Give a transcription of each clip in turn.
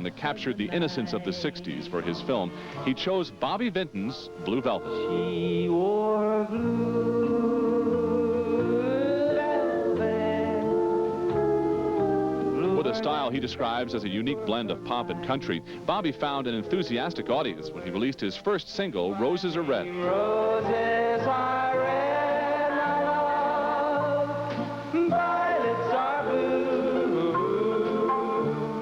that captured the innocence of the 60s for his film, he chose Bobby Vinton's Blue Velvet. She wore blue velvet. With a style he describes as a unique blend of pop and country, Bobby found an enthusiastic audience when he released his first single, Roses Are Red. Roses are red, my love, violets are blue.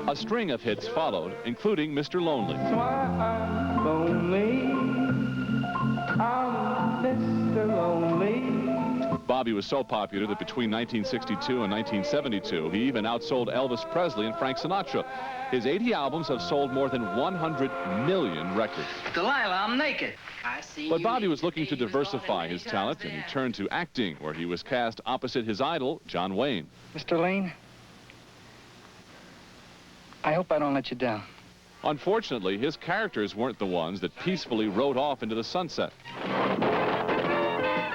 A string of hits followed, including Mr. Lonely. I'm lonely, I'm Mr. Lonely. Bobby was so popular that between 1962 and 1972, he even outsold Elvis Presley and Frank Sinatra. His 80 albums have sold more than 100 million records. Delilah, I'm naked. I see. But Bobby was looking to diversify his talent, and he turned to acting, where he was cast opposite his idol, John Wayne. Mr. Lane, I hope I don't let you down. Unfortunately, his characters weren't the ones that peacefully rode off into the sunset.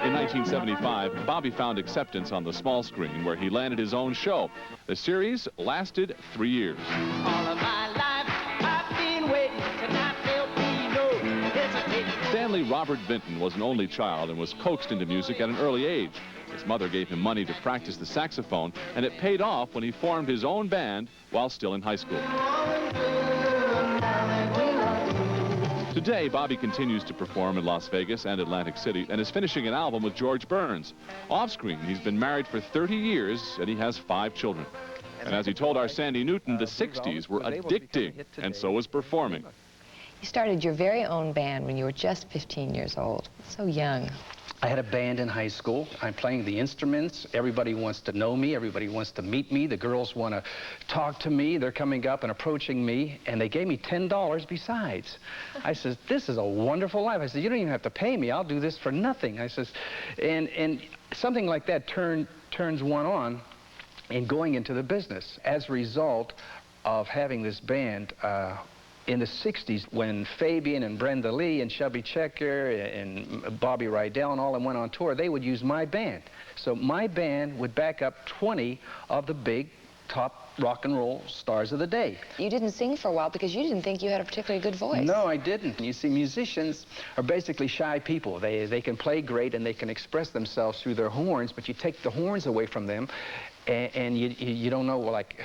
In 1975, Bobby found acceptance on the small screen, where he landed his own show. The series lasted 3 years. All of my life, I've been waiting to not there'll be no hesitation. Stanley Robert Vinton was an only child and was coaxed into music at an early age. His mother gave him money to practice the saxophone, and it paid off when he formed his own band while still in high school. Today, Bobby continues to perform in Las Vegas and Atlantic City and is finishing an album with George Burns. Off-screen, he's been married for 30 years and he has 5 children. And as he told our Sandy Newton, the 60s were addicting, and so was performing. You started your very own band when you were just 15 years old. So young. I had a band in high school. I'm playing the instruments. Everybody wants to know me. Everybody wants to meet me. The girls want to talk to me. They're coming up and approaching me, and they gave me $10 besides. I says, this is a wonderful life. I said, you don't even have to pay me. I'll do this for nothing. I says, and something like that turns one on in going into the business. As a result of having this band, in the 60s, when Fabian and Brenda Lee and Chubby Checker and Bobby Rydell and all them went on tour, they would use my band. So my band would back up 20 of the big top rock and roll stars of the day. You didn't sing for a while because you didn't think you had a particularly good voice. No, I didn't. You see, musicians are basically shy people. They can play great and they can express themselves through their horns, but you take the horns away from them, and you don't know, well, like,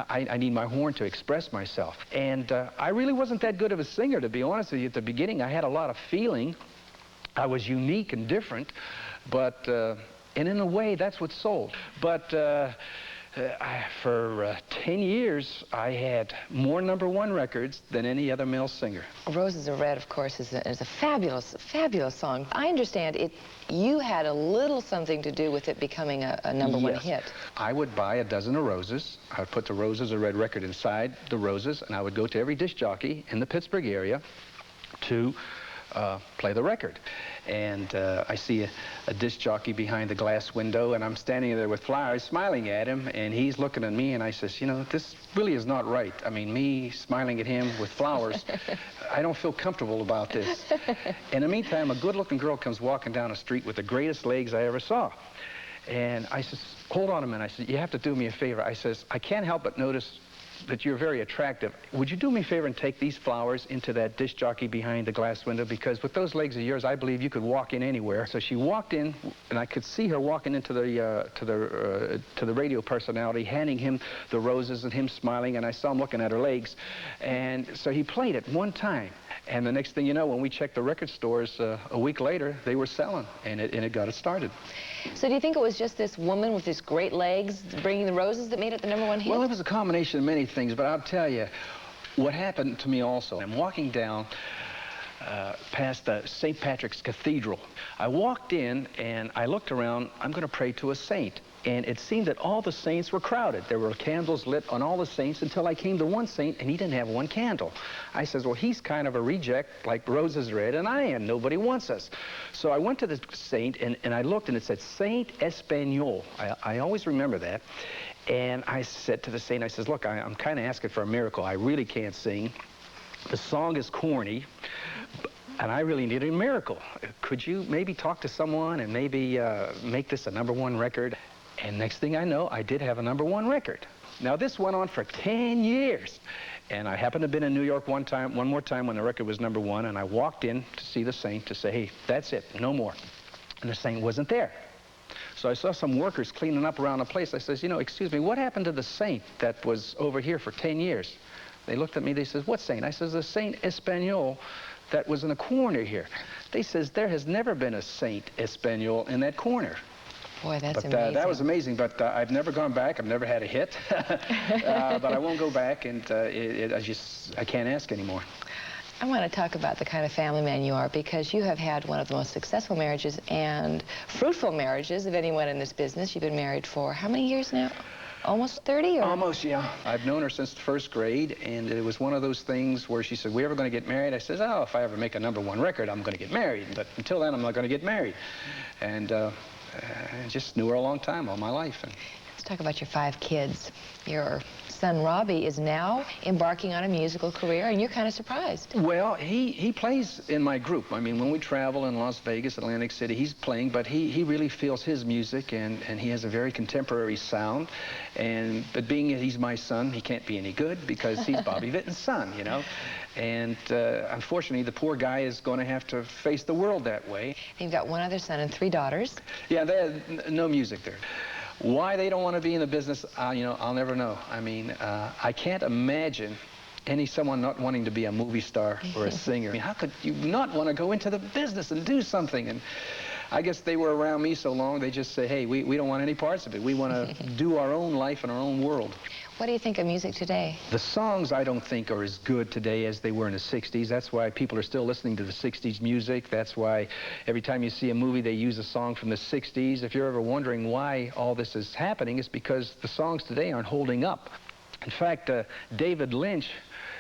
I need my horn to express myself. And I really wasn't that good of a singer, to be honest with you. At the beginning, I had a lot of feeling. I was unique and different, but, and in a way, that's what sold. But for 10 years, I had more #1 records than any other male singer. Roses Are Red, of course, is a fabulous, fabulous song. I understand you had a little something to do with it becoming a #1 hit. I would buy a dozen of roses. I would put the Roses Are Red record inside the roses, and I would go to every disc jockey in the Pittsburgh area to play the record. And I see a disc jockey behind the glass window, and I'm standing there with flowers smiling at him, and he's looking at me, and I says, you know, this really is not right. I mean, me smiling at him with flowers, I don't feel comfortable about this. In the meantime, a good-looking girl comes walking down the street with the greatest legs I ever saw. And I says, hold on a minute. I said, you have to do me a favor. I says, I can't help but notice that you're very attractive. Would you do me a favor and take these flowers into that disc jockey behind the glass window? Because with those legs of yours, I believe you could walk in anywhere. So she walked in, and I could see her walking into the to the radio personality, handing him the roses and him smiling, and I saw him looking at her legs. And so he played it one time. And the next thing you know, when we checked the record stores a week later, they were selling, and it got it started. So do you think it was just this woman with these great legs bringing the roses that made it the #1 hit? Well, it was a combination of many things, but I'll tell you what happened to me also. I'm walking down past the St. Patrick's Cathedral. I walked in and I looked around. I'm going to pray to a saint. And it seemed that all the saints were crowded. There were candles lit on all the saints until I came to one saint, and he didn't have one candle. I says, well, he's kind of a reject, like Roses Red, and I am. Nobody wants us. So I went to the saint, and I looked, and it said Saint Espanol. I always remember that. And I said to the saint, I says, look, I'm kind of asking for a miracle. I really can't sing. The song is corny, and I really need a miracle. Could you maybe talk to someone and maybe make this a #1 record? And next thing I know, I did have a #1 record. Now, this went on for 10 years. And I happened to have been in New York one more time when the record was #1, and I walked in to see the Saint to say, hey, that's it, no more. And the Saint wasn't there. So I saw some workers cleaning up around the place. I says, you know, excuse me, what happened to the Saint that was over here for 10 years? They looked at me, they says, what Saint? I says, the Saint Espanol that was in the corner here. They says, there has never been a Saint Espanol in that corner. Boy, that's amazing. That was amazing, but I've never gone back. I've never had a hit. But I won't go back, and I can't ask anymore. I want to talk about the kind of family man you are, because you have had one of the most successful marriages and fruitful marriages of anyone in this business. You've been married for how many years now? Almost 30? Or? Almost, yeah. I've known her since the 1st grade, and it was one of those things where she said, we ever going to get married? I says, oh, if I ever make a #1 record, I'm going to get married. But until then, I'm not going to get married. And I just knew her a long time, all my life. And let's talk about your 5 kids. Your son, Robbie, is now embarking on a musical career, and you're kind of surprised. Well, he plays in my group. I mean, when we travel in Las Vegas, Atlantic City, he's playing, but he really feels his music, and he has a very contemporary sound. But being that he's my son, he can't be any good because he's Bobby Vinton's son, you know. And unfortunately, the poor guy is going to have to face the world that way. You've got 1 other son and 3 daughters. Yeah, no music there. Why they don't want to be in the business, you know, I'll never know. I mean, I can't imagine someone not wanting to be a movie star or a singer. I mean, how could you not want to go into the business and do something? And I guess they were around me so long, they just say, hey, we don't want any parts of it. We want to do our own life in our own world. What do you think of music today? The songs, I don't think, are as good today as they were in the 60s. That's why people are still listening to the 60s music. That's why every time you see a movie, they use a song from the 60s. If you're ever wondering why all this is happening, it's because the songs today aren't holding up. In fact, David Lynch,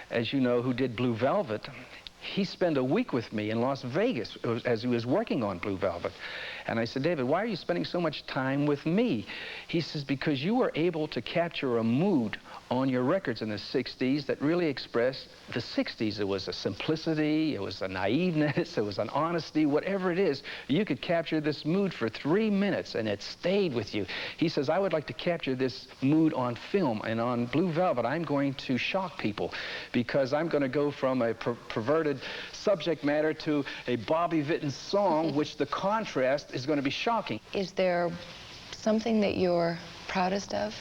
as you know, who did Blue Velvet, he spent a week with me in Las Vegas as he was working on Blue Velvet. And I said, David, why are you spending so much time with me? He says, because you were able to capture a mood on your records in the 60s that really expressed the 60s. It was a simplicity, it was a naiveness, it was an honesty, whatever it is. You could capture this mood for 3 minutes and it stayed with you. He says, I would like to capture this mood on film, and on Blue Velvet, I'm going to shock people because I'm going to go from a perverted subject matter to a Bobby Vinton song, which the contrast is going to be shocking. Is there something that you're proudest of?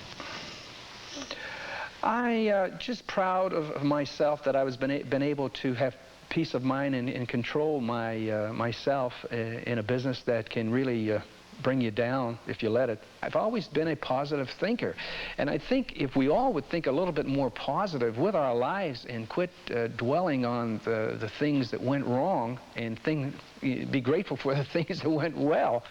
Just proud of myself that I was been able to have peace of mind and control myself in a business that can really bring you down if you let it. I've always been a positive thinker, and I think if we all would think a little bit more positive with our lives and quit dwelling on the things that went wrong and be grateful for the things that went well.